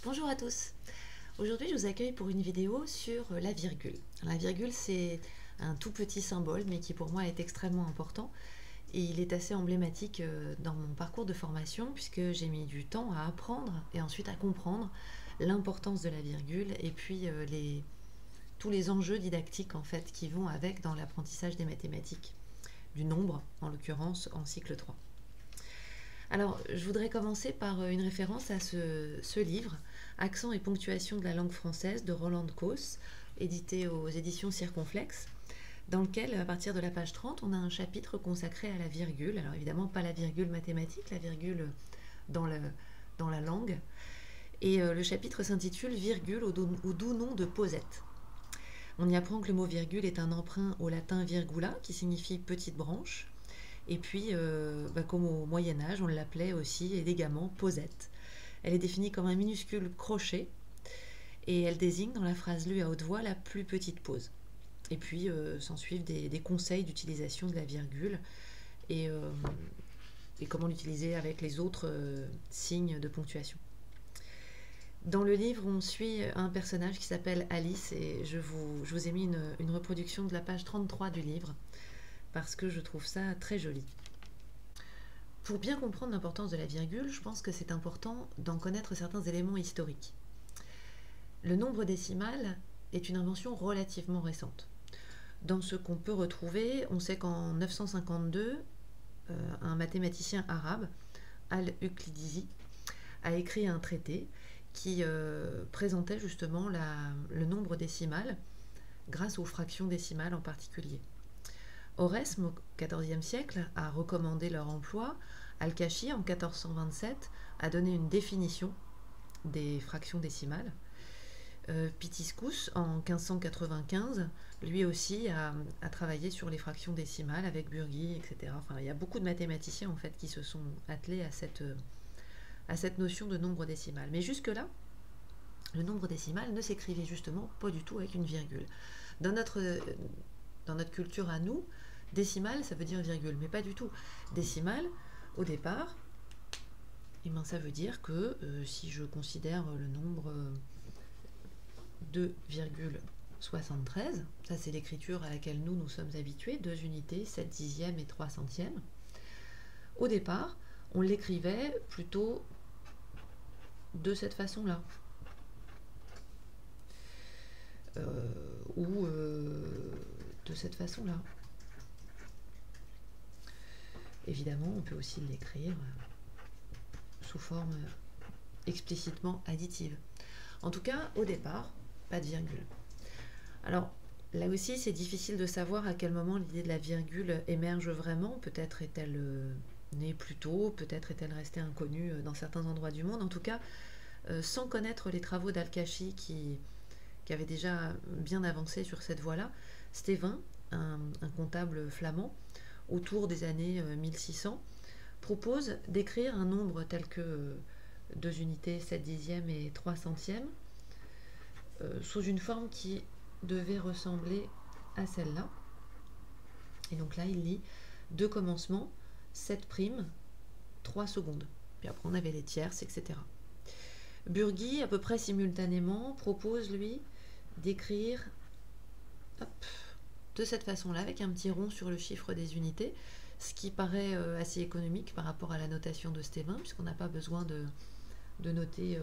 Bonjour à tous. Aujourd'hui, je vous accueille pour une vidéo sur la virgule. La virgule, c'est un tout petit symbole, mais qui pour moi est extrêmement important. Et il est assez emblématique dans mon parcours de formation, puisque j'ai mis du temps à apprendre et ensuite à comprendre l'importance de la virgule et puis tous les enjeux didactiques en fait qui vont avec dans l'apprentissage des mathématiques, du nombre en l'occurrence en cycle 3. Alors, je voudrais commencer par une référence à ce livre, Accent et ponctuation de la langue française de Roland Coss, édité aux éditions Circonflexe, dans lequel, à partir de la page 30, on a un chapitre consacré à la virgule. Alors évidemment, pas la virgule mathématique, la virgule dans la langue. Et le chapitre s'intitule Virgule au doux nom de Posette. On y apprend que le mot virgule est un emprunt au latin virgula, qui signifie petite branche. Et puis, comme au Moyen-Âge, on l'appelait aussi élégamment posette. Elle est définie comme un minuscule crochet et elle désigne dans la phrase lue à haute voix la plus petite pause. Et puis, s'en suivent des conseils d'utilisation de la virgule et comment l'utiliser avec les autres signes de ponctuation. Dans le livre, on suit un personnage qui s'appelle Alice et je vous ai mis une reproduction de la page 33 du livre, parce que je trouve ça très joli. Pour bien comprendre l'importance de la virgule, je pense que c'est important d'en connaître certains éléments historiques. Le nombre décimal est une invention relativement récente. Dans ce qu'on peut retrouver, on sait qu'en 952, un mathématicien arabe, Al-Uqlidisi, a écrit un traité qui présentait justement le nombre décimal grâce aux fractions décimales en particulier. Oresme, au XIVe siècle, a recommandé leur emploi. Al-Kashi, en 1427, a donné une définition des fractions décimales. Pitiscus, en 1595, lui aussi a travaillé sur les fractions décimales avec Burgee, etc. Enfin, il y a beaucoup de mathématiciens en fait qui se sont attelés à cette notion de nombre décimal. Mais jusque-là, le nombre décimal ne s'écrivait justement pas du tout avec une virgule. Dans notre culture à nous, décimal, ça veut dire virgule, mais pas du tout. Décimal, au départ, ça veut dire que si je considère le nombre 2,73, ça c'est l'écriture à laquelle nous sommes habitués, 2 unités, 7 dixièmes et 3 centièmes. Au départ, on l'écrivait plutôt de cette façon-là. Ou de cette façon-là. Évidemment, on peut aussi l'écrire sous forme explicitement additive. En tout cas, au départ, pas de virgule. Alors, là aussi, c'est difficile de savoir à quel moment l'idée de la virgule émerge vraiment. Peut-être est-elle née plus tôt, peut-être est-elle restée inconnue dans certains endroits du monde. En tout cas, sans connaître les travaux d'Al-Kashi qui avait déjà bien avancé sur cette voie-là, Stevin, un comptable flamand, autour des années 1600, propose d'écrire un nombre tel que 2 unités, 7 dixièmes et 3 centièmes, sous une forme qui devait ressembler à celle-là. Et donc là, il lit 2 commencements, 7 primes, 3 secondes. Puis après, on avait les tierces, etc. Burgee, à peu près simultanément, propose, lui, d'écrire de cette façon-là, avec un petit rond sur le chiffre des unités, ce qui paraît assez économique par rapport à la notation de Stevin, puisqu'on n'a pas besoin de noter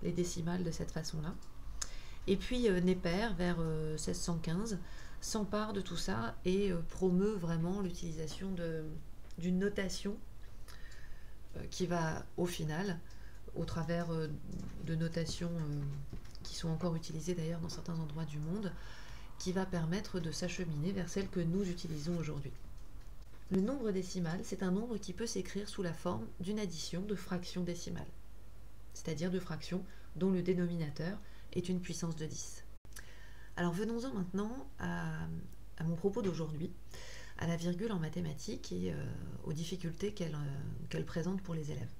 les décimales de cette façon-là. Et puis Neper, vers 1615, s'empare de tout ça et promeut vraiment l'utilisation d'une notation qui va, au final, au travers de notations qui sont encore utilisées d'ailleurs dans certains endroits du monde, qui va permettre de s'acheminer vers celle que nous utilisons aujourd'hui. Le nombre décimal, c'est un nombre qui peut s'écrire sous la forme d'une addition de fractions décimales, c'est-à-dire de fractions dont le dénominateur est une puissance de 10. Alors venons-en maintenant à mon propos d'aujourd'hui, à la virgule en mathématiques et aux difficultés qu'elle présente pour les élèves.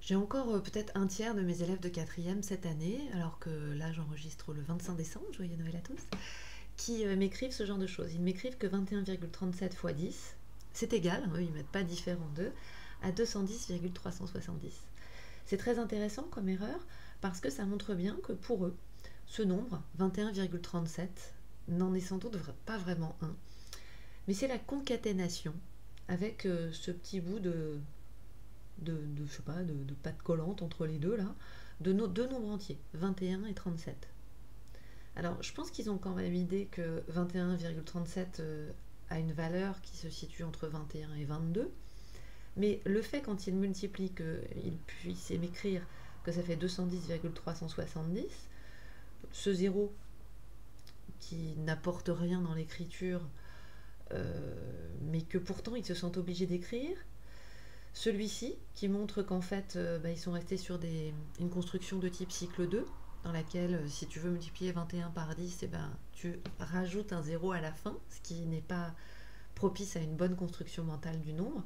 J'ai encore peut-être un tiers de mes élèves de 4e cette année, alors que là j'enregistre le 25 décembre, joyeux Noël à tous, qui m'écrivent ce genre de choses. Ils m'écrivent que 21,37 fois 10, c'est égal, eux ils ne mettent pas différent d'eux, à 210,370. C'est très intéressant comme erreur parce que ça montre bien que pour eux, ce nombre, 21,37, n'en est sans doute pas vraiment un, mais c'est la concaténation avec ce petit bout je sais pas, de pâte collante entre les deux là, de nos deux nombres entiers, 21 et 37. Alors je pense qu'ils ont quand même idée que 21,37 a une valeur qui se situe entre 21 et 22, mais le fait quand ils multiplient qu'ils puissent m'écrire que ça fait 210,370, ce zéro qui n'apporte rien dans l'écriture, mais que pourtant ils se sentent obligés d'écrire, celui-ci qui montre qu'en fait ils sont restés sur une construction de type cycle 2, dans laquelle si tu veux multiplier 21 par 10, tu rajoutes un zéro à la fin, ce qui n'est pas propice à une bonne construction mentale du nombre.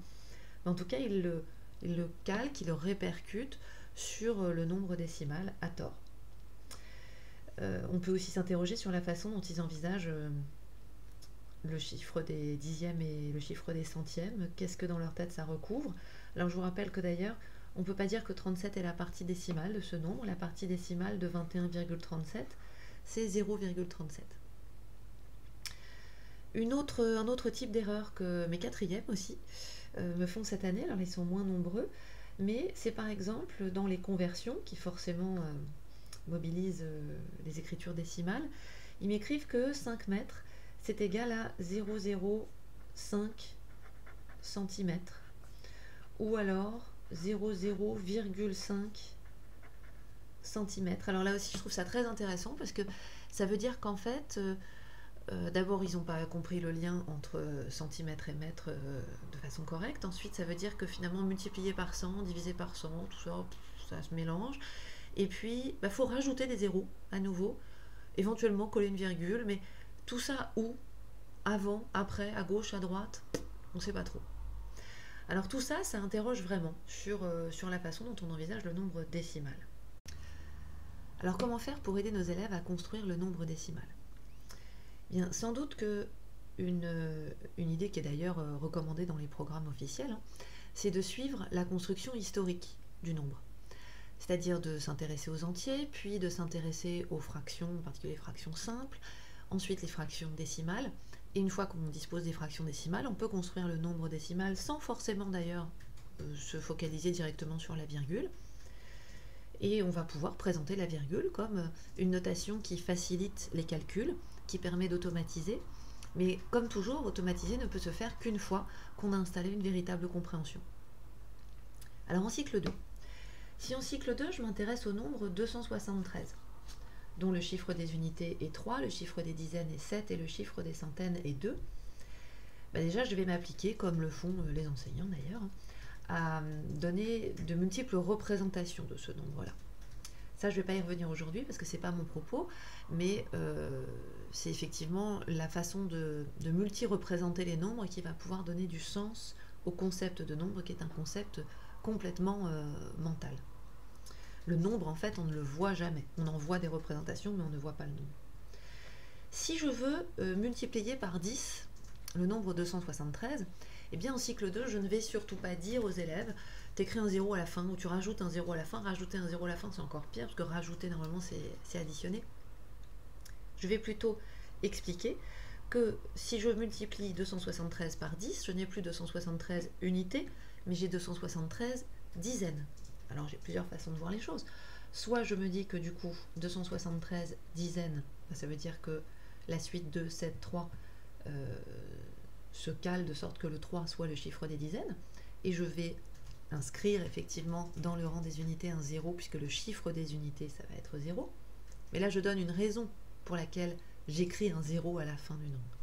Mais en tout cas, il le calque, il le répercute sur le nombre décimal à tort. On peut aussi s'interroger sur la façon dont ils envisagent le chiffre des dixièmes et le chiffre des centièmes. Qu'est-ce que dans leur tête ça recouvre? Alors je vous rappelle que d'ailleurs, on ne peut pas dire que 37 est la partie décimale de ce nombre. La partie décimale de 21,37, c'est 0,37. Un autre type d'erreur que mes quatrièmes aussi me font cette année, alors ils sont moins nombreux, mais c'est par exemple dans les conversions qui forcément mobilisent les écritures décimales. Ils m'écrivent que 5 mètres c'est égal à 0,05 cm ou alors 0,05 cm. Alors là aussi je trouve ça très intéressant parce que ça veut dire qu'en fait d'abord ils n'ont pas compris le lien entre centimètre et mètre de façon correcte. Ensuite ça veut dire que finalement multiplié par 100, divisé par 100, tout ça, ça se mélange. Et puis faut rajouter des zéros à nouveau, éventuellement coller une virgule, mais tout ça où? Avant, après, à gauche, à droite, on ne sait pas trop. Alors tout ça, ça interroge vraiment sur la façon dont on envisage le nombre décimal. Alors comment faire pour aider nos élèves à construire le nombre décimal? Bien, sans doute que une idée qui est d'ailleurs recommandée dans les programmes officiels, c'est de suivre la construction historique du nombre. C'est-à-dire de s'intéresser aux entiers, puis de s'intéresser aux fractions, en particulier les fractions simples, ensuite les fractions décimales. Et une fois qu'on dispose des fractions décimales, on peut construire le nombre décimal sans forcément d'ailleurs se focaliser directement sur la virgule. Et on va pouvoir présenter la virgule comme une notation qui facilite les calculs, qui permet d'automatiser. Mais comme toujours, automatiser ne peut se faire qu'une fois qu'on a installé une véritable compréhension. Alors en cycle 2. Si en cycle 2, je m'intéresse au nombre 273, dont le chiffre des unités est 3, le chiffre des dizaines est 7 et le chiffre des centaines est 2, déjà je vais m'appliquer, comme le font les enseignants d'ailleurs, à donner de multiples représentations de ce nombre-là. Ça, je ne vais pas y revenir aujourd'hui parce que ce n'est pas mon propos, mais c'est effectivement la façon de multi-représenter les nombres qui va pouvoir donner du sens au concept de nombre, qui est un concept complètement mental. Le nombre, en fait, on ne le voit jamais. On en voit des représentations, mais on ne voit pas le nombre. Si je veux multiplier par 10 le nombre 273, eh bien en cycle 2, je ne vais surtout pas dire aux élèves « t'écris un 0 à la fin » ou « tu rajoutes un 0 à la fin ». Rajouter un 0 à la fin, c'est encore pire, parce que rajouter, normalement, c'est additionner. Je vais plutôt expliquer que si je multiplie 273 par 10, je n'ai plus 273 unités, mais j'ai 273 dizaines. Alors j'ai plusieurs façons de voir les choses. Soit je me dis que du coup 273 dizaines, ça veut dire que la suite 2, 7, 3 se cale de sorte que le 3 soit le chiffre des dizaines, et je vais inscrire effectivement dans le rang des unités un 0, puisque le chiffre des unités ça va être 0. Mais là je donne une raison pour laquelle j'écris un 0 à la fin du nombre.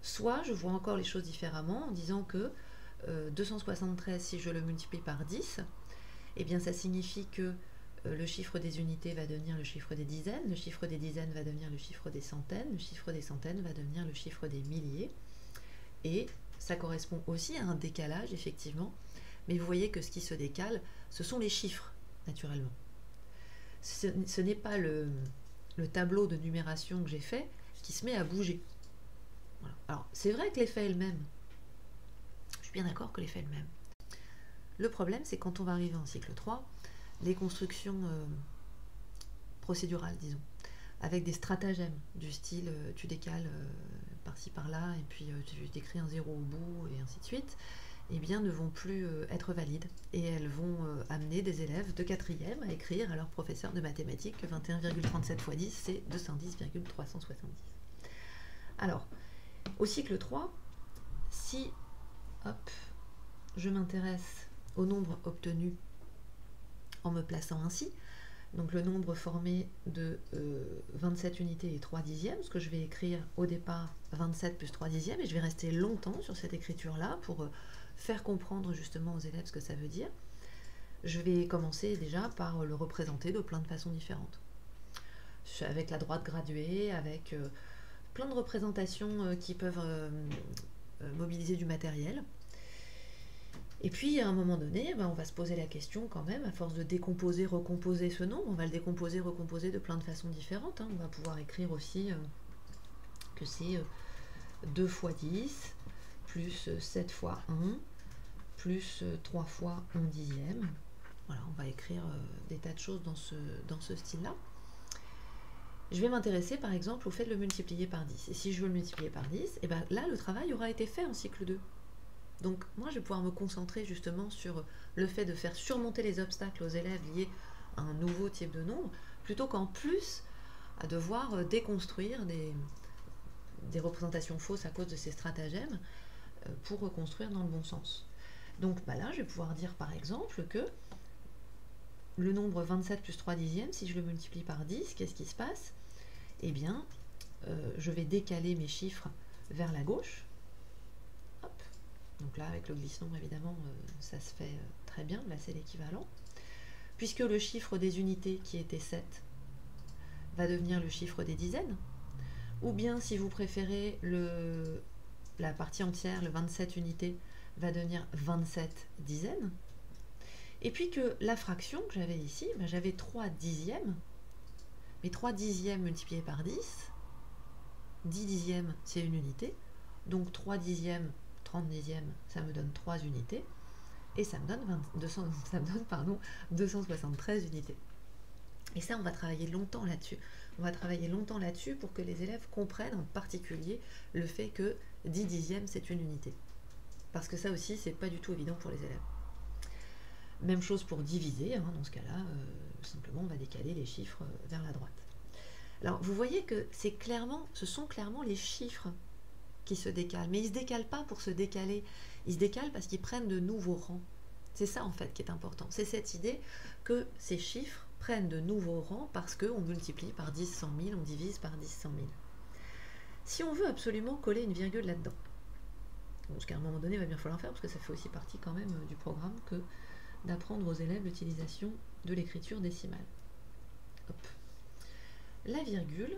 Soit je vois encore les choses différemment en disant que 273, si je le multiplie par 10, eh bien ça signifie que le chiffre des unités va devenir le chiffre des dizaines, le chiffre des dizaines va devenir le chiffre des centaines, le chiffre des centaines va devenir le chiffre des milliers, et ça correspond aussi à un décalage effectivement, mais vous voyez que ce qui se décale, ce sont les chiffres, naturellement. Ce n'est pas le tableau de numération que j'ai fait qui se met à bouger. Voilà. Alors c'est vrai que l'effet est le même, je suis bien d'accord que l'effet est le même. Le problème, c'est quand on va arriver en cycle 3, les constructions procédurales, disons, avec des stratagèmes du style tu décales par-ci par-là et puis tu décris un zéro au bout et ainsi de suite, eh bien ne vont plus être valides et elles vont amener des élèves de 4e à écrire à leur professeur de mathématiques que 21,37 x 10 c'est 210,370. Alors, au cycle 3, si hop, je m'intéresse au nombre obtenu en me plaçant ainsi, donc le nombre formé de 27 unités et 3 dixièmes, ce que je vais écrire au départ 27 plus 3 dixièmes, et je vais rester longtemps sur cette écriture-là pour faire comprendre justement aux élèves ce que ça veut dire. Je vais commencer déjà par le représenter de plein de façons différentes. Avec la droite graduée, avec plein de représentations qui peuvent mobiliser du matériel. Et puis, à un moment donné, on va se poser la question quand même, à force de décomposer, recomposer ce nombre, on va le décomposer, recomposer de plein de façons différentes. On va pouvoir écrire aussi que c'est 2 fois 10, plus 7 fois 1, plus 3 fois 1 dixième. Voilà, on va écrire des tas de choses dans ce style-là. Je vais m'intéresser par exemple au fait de le multiplier par 10. Et si je veux le multiplier par 10, et bien là, le travail aura été fait en cycle 2. Donc moi, je vais pouvoir me concentrer justement sur le fait de faire surmonter les obstacles aux élèves liés à un nouveau type de nombre, plutôt qu'en plus à devoir déconstruire des représentations fausses à cause de ces stratagèmes pour reconstruire dans le bon sens. Donc là, je vais pouvoir dire par exemple que le nombre 27 plus 3 dixièmes, si je le multiplie par 10, qu'est-ce qui se passe? Eh bien, je vais décaler mes chiffres vers la gauche. Hop. Donc là, avec le glisse-nombre, évidemment, ça se fait très bien. Là, c'est l'équivalent. Puisque le chiffre des unités, qui était 7, va devenir le chiffre des dizaines. Ou bien, si vous préférez, la partie entière, le 27 unités, va devenir 27 dizaines. Et puis que la fraction que j'avais ici, j'avais 3 dixièmes. Mais 3 dixièmes multipliés par 10, 10 dixièmes, c'est une unité. Donc 3 dixièmes, 30 dixièmes, ça me donne 3 unités. Et ça me donne, 273 unités. Et ça, on va travailler longtemps là-dessus. On va travailler longtemps là-dessus pour que les élèves comprennent en particulier le fait que 10 dixièmes, c'est une unité. Parce que ça aussi, c'est pas du tout évident pour les élèves. Même chose pour diviser, dans ce cas-là, simplement on va décaler les chiffres vers la droite. Alors vous voyez que ce sont clairement les chiffres qui se décalent, mais ils ne se décalent pas pour se décaler, ils se décalent parce qu'ils prennent de nouveaux rangs. C'est ça en fait qui est important, c'est cette idée que ces chiffres prennent de nouveaux rangs parce qu'on multiplie par 10 100 000, on divise par 10 100 000. Si on veut absolument coller une virgule là-dedans, parce qu'à un moment donné il va bien falloir faire parce que ça fait aussi partie quand même du programme que d'apprendre aux élèves l'utilisation de l'écriture décimale. Hop. La virgule,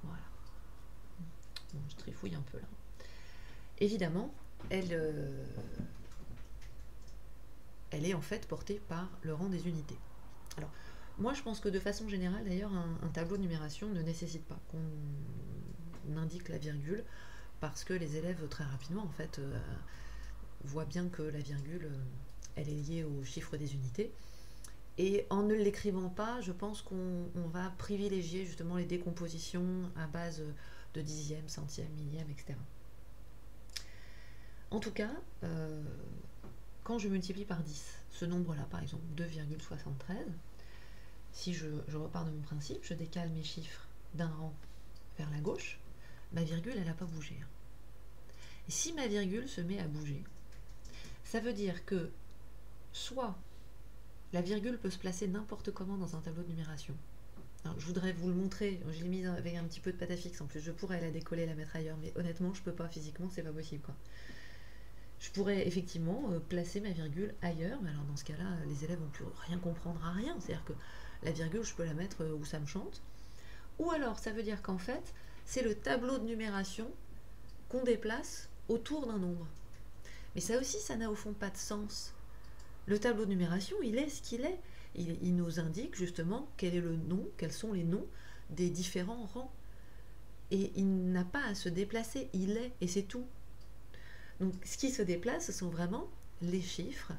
voilà. Bon, je trifouille un peu là. Évidemment, elle est en fait portée par le rang des unités. Alors, moi je pense que de façon générale, d'ailleurs, un tableau de numération ne nécessite pas qu'on indique la virgule, parce que les élèves, très rapidement, en fait, voit bien que la virgule, elle est liée au chiffre des unités. Et en ne l'écrivant pas, je pense qu'on va privilégier justement les décompositions à base de dixièmes, centièmes, millièmes, etc. En tout cas, quand je multiplie par 10, ce nombre-là, par exemple 2,73, si je repars de mon principe, je décale mes chiffres d'un rang vers la gauche, ma virgule, elle n'a pas bougé. Et si ma virgule se met à bouger, ça veut dire que soit la virgule peut se placer n'importe comment dans un tableau de numération. Alors, je voudrais vous le montrer, je l'ai mise avec un petit peu de pâte à fixe en plus, je pourrais la décoller, la mettre ailleurs, mais honnêtement, je peux pas, physiquement, c'est pas possible, quoi. Je pourrais effectivement placer ma virgule ailleurs, mais alors dans ce cas-là, les élèves vont plus rien comprendre à rien, c'est-à-dire que la virgule, je peux la mettre où ça me chante. Ou alors, ça veut dire qu'en fait, c'est le tableau de numération qu'on déplace autour d'un nombre. Mais ça aussi, ça n'a au fond pas de sens. Le tableau de numération, il est ce qu'il est. Il nous indique justement quel est le nom, quels sont les noms des différents rangs. Et il n'a pas à se déplacer, il est, et c'est tout. Donc ce qui se déplace, ce sont vraiment les chiffres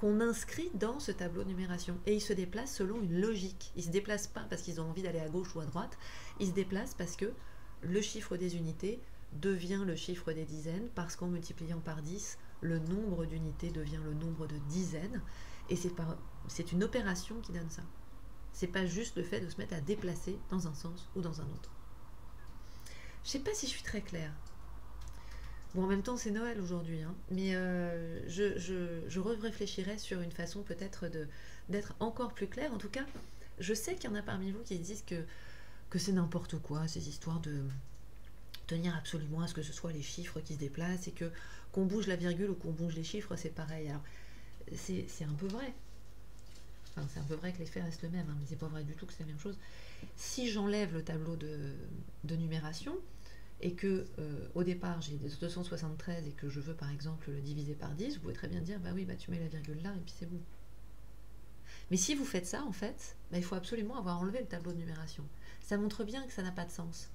qu'on inscrit dans ce tableau de numération. Et ils se déplacent selon une logique. Ils ne se déplacent pas parce qu'ils ont envie d'aller à gauche ou à droite, ils se déplacent parce que le chiffre des unités devient le chiffre des dizaines, parce qu'en multipliant par 10, le nombre d'unités devient le nombre de dizaines, et c'est une opération qui donne ça. C'est pas juste le fait de se mettre à déplacer dans un sens ou dans un autre. Je sais pas si je suis très claire. Bon, en même temps, c'est Noël aujourd'hui, hein, mais je réfléchirai sur une façon peut-être d'être encore plus claire. En tout cas, je sais qu'il y en a parmi vous qui disent que c'est n'importe quoi, ces histoires de tenir absolument à ce que ce soit les chiffres qui se déplacent et que qu'on bouge la virgule ou qu'on bouge les chiffres, c'est pareil. Alors, c'est un peu vrai. Enfin, c'est un peu vrai que les faits restent le même, hein, mais c'est pas vrai du tout que c'est la même chose. Si j'enlève le tableau de numération et que au départ j'ai 273 et que je veux par exemple le diviser par 10, vous pouvez très bien dire bah oui, bah tu mets la virgule là et puis c'est bon. Mais si vous faites ça, en fait, bah, il faut absolument avoir enlevé le tableau de numération. Ça montre bien que ça n'a pas de sens.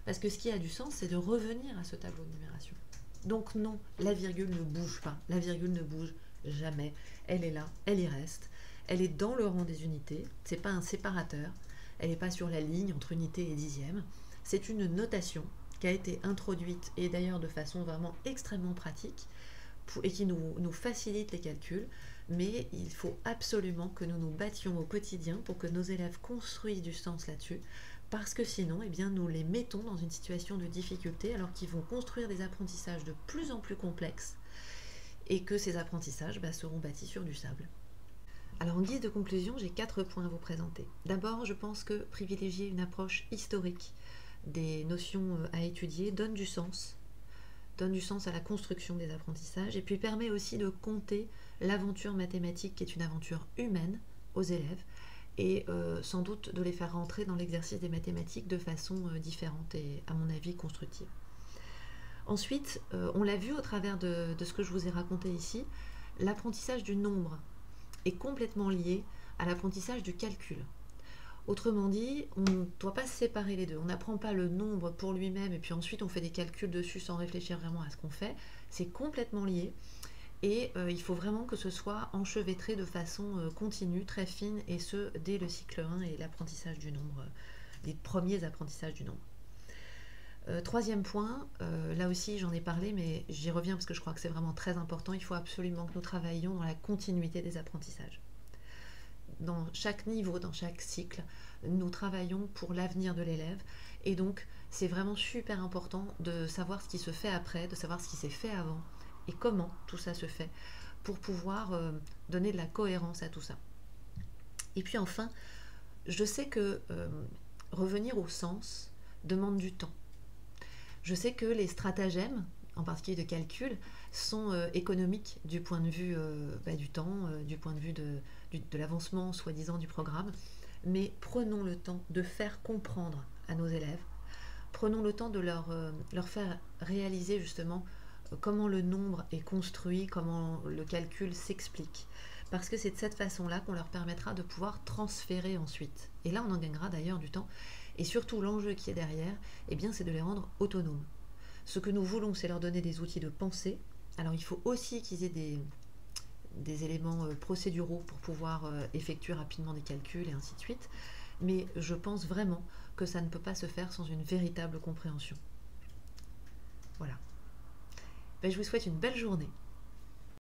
Parce que ce qui a du sens, c'est de revenir à ce tableau de numération. Donc non, la virgule ne bouge pas. La virgule ne bouge jamais. Elle est là, elle y reste. Elle est dans le rang des unités. C'est pas un séparateur. Elle n'est pas sur la ligne entre unité et dixième. C'est une notation qui a été introduite, et d'ailleurs de façon vraiment extrêmement pratique, et qui nous facilite les calculs. Mais il faut absolument que nous nous battions au quotidien pour que nos élèves construisent du sens là-dessus, parce que sinon, eh bien, nous les mettons dans une situation de difficulté alors qu'ils vont construire des apprentissages de plus en plus complexes et que ces apprentissages seront bâtis sur du sable. Alors en guise de conclusion, j'ai 4 points à vous présenter. D'abord, je pense que privilégier une approche historique des notions à étudier donne du sens à la construction des apprentissages et puis permet aussi de compter l'aventure mathématique qui est une aventure humaine aux élèves et sans doute de les faire rentrer dans l'exercice des mathématiques de façon différente et à mon avis constructive. Ensuite, on l'a vu au travers de ce que je vous ai raconté ici, l'apprentissage du nombre est complètement lié à l'apprentissage du calcul. Autrement dit, on ne doit pas séparer les deux. On n'apprend pas le nombre pour lui-même et puis ensuite on fait des calculs dessus sans réfléchir vraiment à ce qu'on fait. C'est complètement lié et il faut vraiment que ce soit enchevêtré de façon continue, très fine, et ce, dès le cycle 1 et l'apprentissage du nombre, les premiers apprentissages du nombre. Troisième point, là aussi j'en ai parlé, mais j'y reviens parce que je crois que c'est vraiment très important, il faut absolument que nous travaillions dans la continuité des apprentissages. Dans chaque niveau, dans chaque cycle, nous travaillons pour l'avenir de l'élève et donc c'est vraiment super important de savoir ce qui se fait après, de savoir ce qui s'est fait avant et comment tout ça se fait pour pouvoir donner de la cohérence à tout ça. Et puis enfin, je sais que revenir au sens demande du temps. Je sais que les stratagèmes, en particulier de calcul, sont économiques du point de vue du temps, du point de vue de l'avancement soi-disant du programme, mais prenons le temps de faire comprendre à nos élèves, prenons le temps de leur faire réaliser justement comment le nombre est construit, comment le calcul s'explique, parce que c'est de cette façon-là qu'on leur permettra de pouvoir transférer ensuite. Et là, on en gagnera d'ailleurs du temps, et surtout l'enjeu qui est derrière, eh bien, c'est de les rendre autonomes. Ce que nous voulons, c'est leur donner des outils de pensée. Alors il faut aussi qu'ils aient des éléments procéduraux pour pouvoir effectuer rapidement des calculs et ainsi de suite. Mais je pense vraiment que ça ne peut pas se faire sans une véritable compréhension. Voilà. Je vous souhaite une belle journée